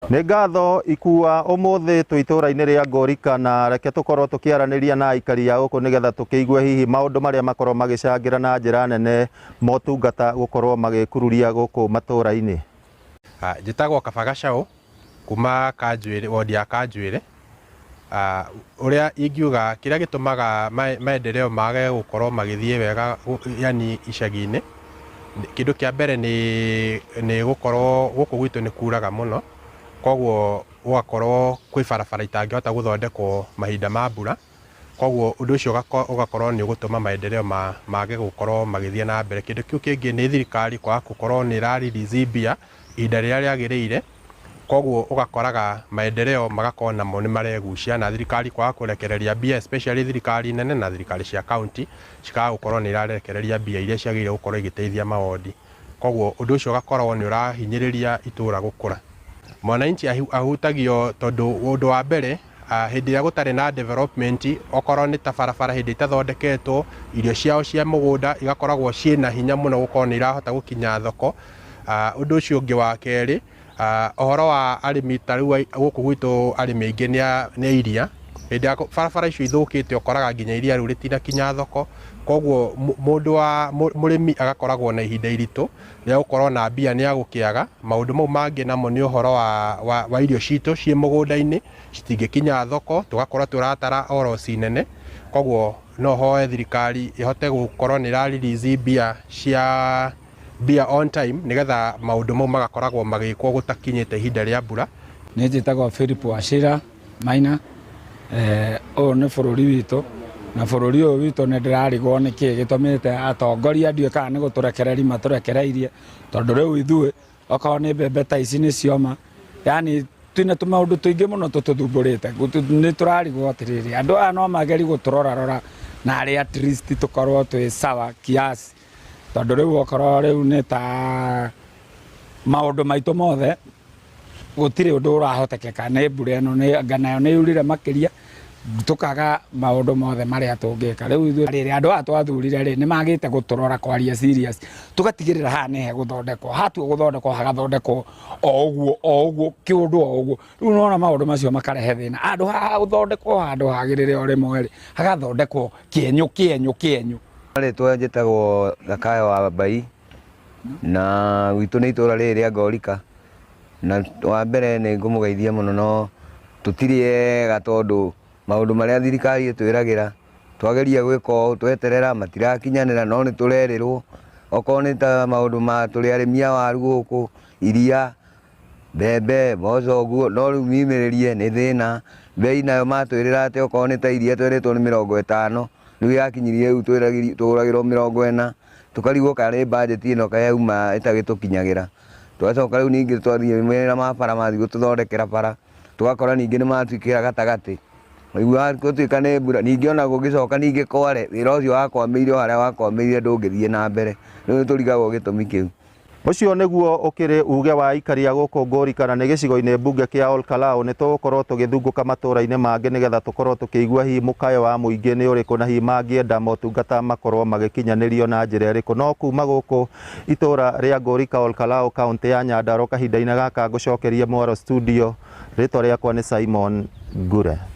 Nĩ ngatho ikua ũmũthĩ twĩ itũũra-inĩ rĩa Ngorika na reke tũkorwo tũkĩaranĩria na aikari a gũkũ nĩgetha tũkĩigue hihi maũndũ marĩa makorwo magĩcangĩra na njĩra nene motungata gũkorwo magĩkururia gũkũ matũũra-inĩ. Njĩtagwo Kaba Gacaũ kuma Kanjuĩrĩ, wodi ya Kanjuĩrĩ. Ũrĩa ingiuga kĩrĩa gĩtũmaga maendeleo mage gũkorwo magĩthiĩ wega yani icagi-inĩ, kĩndũ kĩa mbere nĩ gũkorwo gũkũ gwitũ nĩ kuraga mũno, koguo gũgakorwo kwĩ barabara itangĩhota gũthondekwo mahinda ma mbura, koguo ũndũ ũcio ũgakorwo nĩ ũgũtũma maendeleo mage gũkorwo magĩthiĩ na mbere. Kĩndũ kĩu kĩngĩ nĩ thirikari kwaga gũkorwo nĩ ĩraririzi mbia ihinda rĩrĩa rĩagĩrĩire, koguo ũgakoraga maendeleo magakorwo namo nĩ maregucia, na thirikari kwaga kũrekereria mbia, especially thirikari nene na thirikari cia county cikaga gũkorwo nĩ irarekereria mbia iria ciagĩrĩire gũkorwo igĩteithia mawondi, koguo ũndũ ũcio ũgakorwo nĩ ũrahinyĩrĩria itũũra gũkũra. Mwananchi ahutagio tondũ ũndũ wa mbere, hĩndĩ ĩrĩa gũtarĩ na development, okorwo nĩ ta barabara hĩndĩ itathondeketwo, irio ciao cia mũgũnda igakoragwo ciĩna hinya mũno gũkorwo nĩ irahota gũkinya thoko. Ũndũ ũcio ũngĩ wa kerĩ, ũhoro wa arĩmi, ta rĩu gũkũ gwitũ arĩmi aingĩ nĩ iria, hĩndĩ ĩrĩa barabara icio ithũkĩte ũkoraga nginya iria rĩu rĩtinakinya thoko, koguo mũrĩmi agakoragwo na ihinda iritũ rĩa gũkorwo na mbia nĩ agũkĩaga. Maũndũ mau mangĩ namo nĩ ũhoro wa irio citũ ciĩ mũgũnda-inĩ citingĩkinya thoko, tũgakorwo tũratara oro cinene, koguo no hoe thirikari ĩhote gũkorwo nĩ ĩraririzi mbia on time nĩgetha maũndũ mau magakoragwo magĩkwo gũtakinyĩte ihinda rĩa mbura. Nĩ njĩtagwo Philip Wachira Maina. Ũyũ nĩ bũrũri witũ, na bũrũri ũyũ witũ nĩ ndĩrarigwo nĩkĩ gĩtũmĩte atongoria ndiũĩ kana nĩ gũtũrekereria matũrekereirie, tondũ rĩu ithuĩ okorwo nĩ mbembe ta ici nĩ cioma, yani twĩna tũmaũndũ tũingĩ mũno tũtũthumbũrĩte. Nĩ tũrarigwo atĩrĩrĩ, andũ aya no mageri gũtũrorarora narĩ at least tũkorwo twĩ sawa kiasi, tondũ rĩu okorwo rĩu nĩ ta maũndũ maitũ mothe gũtirĩ ũndũ ũrahotekeka nĩ mbura ĩno, nganayo nĩ yurire makĩria, tũkaga maũndũ mothe marĩa tũngĩka. Rĩu ithuĩ andũ aya twathurire nĩ magĩte gũtũrora kwaria serious, tũgatigĩrĩra haha nĩ hegũthondekwo, hatua gũthondekwo hagathondekwo o ũguo kĩũndũ o ũguo. Rĩu nona maũndũ macio makarehe thĩna, handũ haha gũthondekwo handũ hagĩrĩre o rĩmwe hagathondekwo kĩenyũ. Rĩtwa njĩtagwo Thakayo wa Mbai, na gwitũ nĩ itũũra rĩrĩ rĩa Ngorika, na wa mbere nĩ ngũmũgeithia mũno, no tũtirĩ ega tondũ maũndũ marĩa thirikari ĩtwĩragĩra twageria gwĩka ũũ tweterera matirakinyanĩra, no nĩ tũrerĩrwo. Okorwo nĩ ta maũndũ ma tũrĩ arĩmi a waru gũkũ, iria, mbembe, mboco ũguo, no rĩu miumĩrĩrie nĩ thĩna. Mbei nayo matwĩrĩra atĩ okorwo nĩ ta iria twerĩtwo nĩ 50, rĩu yakinyirie rĩu tũgũragĩrwo 40, tũkarigwo kana nĩ budget ĩno kaĩ yauma ĩtagĩtũkinyagĩra. Twacoka rĩu ningĩ twathiĩ mawĩra ma bara mathiĩ gũtũthondekera bara, tũgakora ningĩ nĩ matwĩkĩra gatagatĩ. Rĩu gũtuĩka nĩ mbura, ningĩ ona gũgĩcoka ningĩ kware, wĩra ũcio wakwamĩire o harĩa wakwamĩire ndũngĩthiĩ na mbere. Rĩu nĩ tũrigagwo gĩtũmi kĩu. Ũcio nĩguo ũkĩrĩ uge wa aikari a gũkũ Ngorika, na nĩ gĩcigo-inĩ mbunge kĩa Ol Kalou. Nĩ tũgũkorwo tũgĩthungũka matũũra-inĩ mangĩ nĩgetha tũkorwo tũkĩigua hihi mũkayo wa mũingĩ nĩ ũrĩkũ, na hihi mangĩenda motungata makorwo magĩkinyanĩrio na njĩra ĩrĩkũ. No kuma gũkũ itũũra rĩa Ngorika, Ol Kalou, kaũntĩ ya Nyandarua, kahinda-inĩ gaka ngũcokerie Mwaro studio, rĩtwa rĩakwa nĩ Simon Ngure.